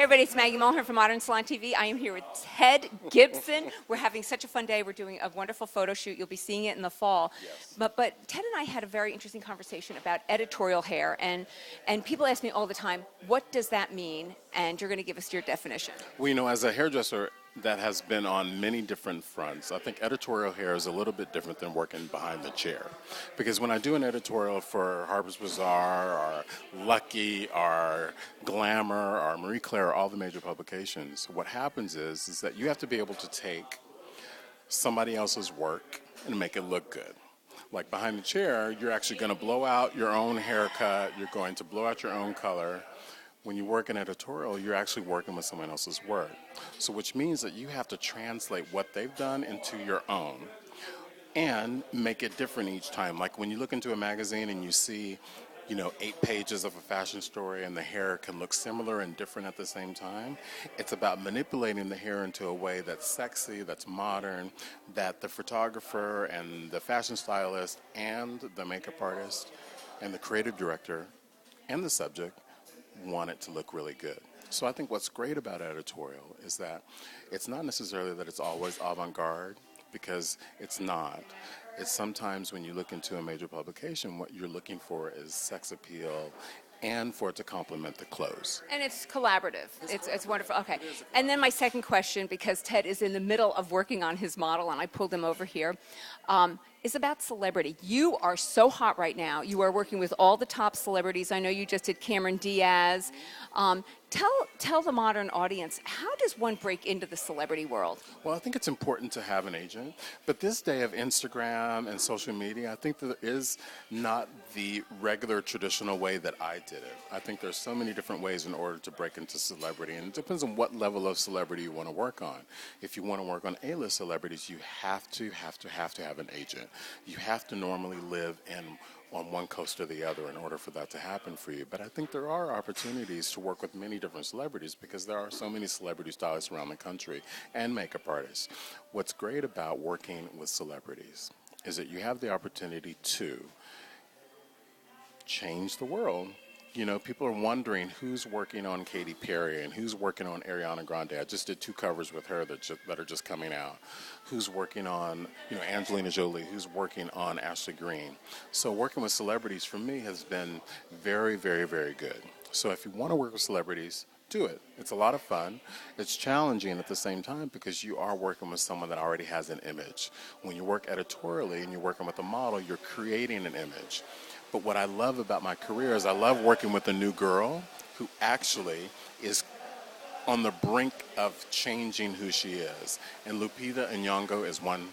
Hey everybody, it's Maggie Mulhern from Modern Salon TV. I am here with Ted Gibson. We're having such a fun day. We're doing a wonderful photo shoot. You'll be seeing it in the fall. Yes. But Ted and I had a very interesting conversation about editorial hair, and people ask me all the time, what does that mean? And you're going to give us your definition. Well, you know, as a hairdresser that has been on many different fronts, I think editorial hair is a little bit different than working behind the chair. Because when I do an editorial for Harper's Bazaar or Lucky or Glamour or Marie Claire, all the major publications, what happens is that you have to be able to take somebody else's work and make it look good. Like behind the chair, you're actually going to blow out your own haircut, you're going to blow out your own color. When you work in editorial, you're actually working with someone else's work. So which means that you have to translate what they've done into your own and make it different each time. Like when you look into a magazine and you see, 8 pages of a fashion story and the hair can look similar and different at the same time, it's about manipulating the hair into a way that's sexy, that's modern, that the photographer and the fashion stylist and the makeup artist and the creative director and the subject want it to look really good. So I think what's great about editorial is that it's not necessarily that it's always avant-garde, because it's not. It's sometimes when you look into a major publication, what you're looking for is sex appeal and for it to complement the clothes. And it's collaborative. It's wonderful. Okay. And then my second question, because Ted is in the middle of working on his model, and I pulled him over here, is about celebrity. You are so hot right now. You are working with all the top celebrities. I know you just did Cameron Diaz. Tell the modern audience, how does one break into the celebrity world? Well, I think it's important to have an agent, but this day of Instagram and social media, I think there is not the regular traditional way that I did it. I think there's so many different ways in order to break into celebrity, and it depends on what level of celebrity you want to work on. If you want to work on A-list celebrities, you have to have an agent. You have to normally live on one coast or the other in order for that to happen for you. But I think there are opportunities to work with many different celebrities because there are so many celebrity stylists around the country and makeup artists. What's great about working with celebrities is that you have the opportunity to change the world. People are wondering who's working on Katy Perry and who's working on Ariana Grande. I just did 2 covers with her that are just coming out. Who's working on, Angelina Jolie, who's working on Ashley Green. So working with celebrities for me has been very, very, very good. So if you want to work with celebrities, do it. It's a lot of fun. It's challenging at the same time because you are working with someone that already has an image. When you work editorially and you're working with a model, you're creating an image. But what I love about my career is I love working with a new girl who actually is on the brink of changing who she is. And Lupita Nyong'o is one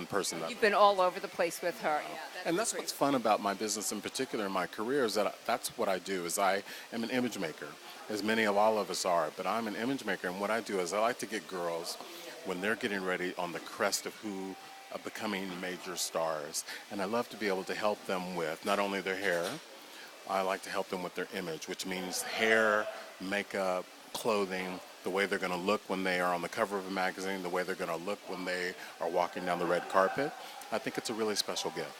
person that... You've been all over the place with her. Yeah, and that's what's fun about my business in particular in my career is that that's what I do is I am an image maker, as many of all of us are. But I'm an image maker, and what I do is I like to get girls when they're getting ready on the crest of becoming major stars. And I love to be able to help them with not only their hair, I like to help them with their image, which means hair, makeup, clothing, the way they're going to look when they are on the cover of a magazine, the way they're going to look when they are walking down the red carpet. I think it's a really special gift.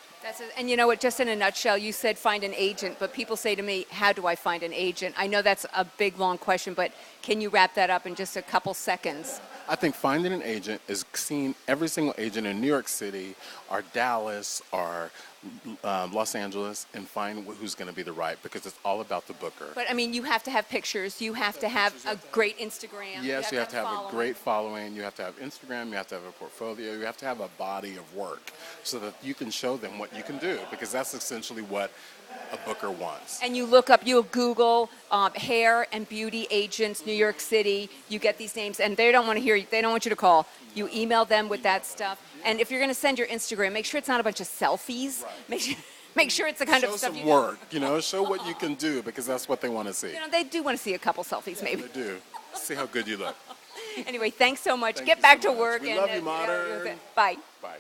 And you know what, just in a nutshell, you said find an agent, but people say to me, how do I find an agent? I know that's a big, long question, but can you wrap that up in just a couple seconds? I think finding an agent is seeing every single agent in New York City or Dallas or Los Angeles and find who's going to be the right, because it's all about the booker. But I mean, you have to have pictures. You have to have a great Instagram. Yes, you have to have a great following. You have to have Instagram. You have to have a portfolio. You have to have a body of work so that you can show them what you can do, because that's essentially what a booker wants. And you'll Google hair and beauty agents, New York City. You get these names, and they don't want to hear you. They don't want you to call. You email them with that stuff. And if you're going to send your Instagram, make sure it's not a bunch of selfies. Right. Make sure it's the kind of stuff you do. Show some work, show what you can do, because that's what they want to see. They do want to see a couple selfies, maybe. They do. See how good you look. Anyway, thanks so much. Get back to work. We love you, Modern. Bye. Bye.